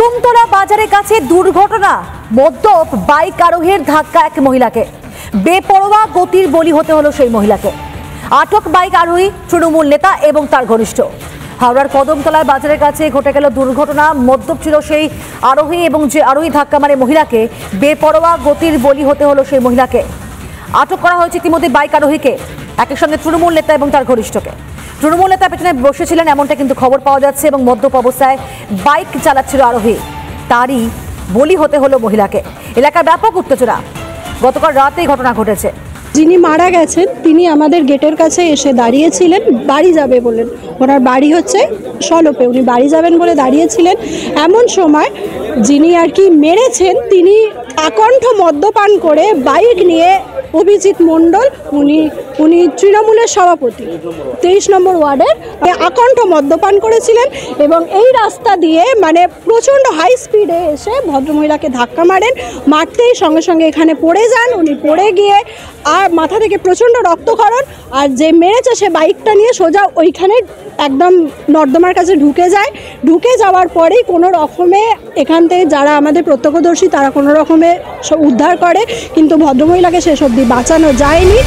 কদমতলা বাজারের কাছে দুর্ঘটনা, মদ্যপ বাইক আরোহীর ধাক্কা এক মহিলাকে। বেপরোয়া গতির বলি হতে হলো সেই মহিলাকে। আটক বাইক আরোহী তৃণমূল নেতা এবং তার ঘনিষ্ঠ। হাওড়ার কদমতলায় বাজারের কাছে ঘটে গেল দুর্ঘটনা। মদ্যপ ছিল সেই আরোহী এবং যে আরোহী ধাক্কা মারে মহিলাকে, বেপরোয়া গতির বলি হতে হলো সেই মহিলাকে। আটক করা হয়েছে ইতিমধ্যে বাইক আরোহীকে, একই সঙ্গে তৃণমূল নেতা এবং তার ঘনিষ্ঠকে। তৃণমূল নেতা পেছনে বসেছিলেন এমনটা কিন্তু খবর পাওয়া যাচ্ছে এবং মদ্যপ অবস্থায় বাইক চালাচ্ছিল আরোহী, তারই বলি হতে হলো মহিলাকে। এলাকায় ব্যাপক উত্তেজনা। গতকাল রাতেই ঘটনা ঘটেছে। যিনি মারা গেছেন তিনি আমাদের গেটের কাছে এসে দাঁড়িয়েছিলেন, বাড়ি যাবে বলেন। ওনার বাড়ি হচ্ছে সলপে, উনি বাড়ি যাবেন বলে দাঁড়িয়েছিলেন। এমন সময় যিনি আর কি মেরেছেন তিনি আকণ্ঠ মদ্যপান করে বাইক নিয়ে, অভিজিৎ মণ্ডল, উনি তৃণমূলের সভাপতি 23 নম্বর ওয়ার্ডের, আকণ্ঠ মদ্যপান করেছিলেন এবং এই রাস্তা দিয়ে মানে প্রচণ্ড হাই স্পিডে এসে ভদ্রমহিলাকে ধাক্কা মারেন। মারতেই সঙ্গে সঙ্গে এখানে পড়ে যান। উনি পড়ে গিয়ে আর মাথা থেকে প্রচণ্ড রক্তক্ষরণ, আর যে মেরেছে সে বাইকটা নিয়ে সোজা ওইখানে একদম নর্দমার কাছে ঢুকে যায়। ঢুকে যাওয়ার পরেই কোনো রকমে এখান থেকে যারা আমাদের প্রত্যক্ষদর্শী তারা কোনো রকমে উদ্ধার করে, কিন্তু ভদ্রমহিলাকে শেষ অবধি বাঁচানো যায়নি।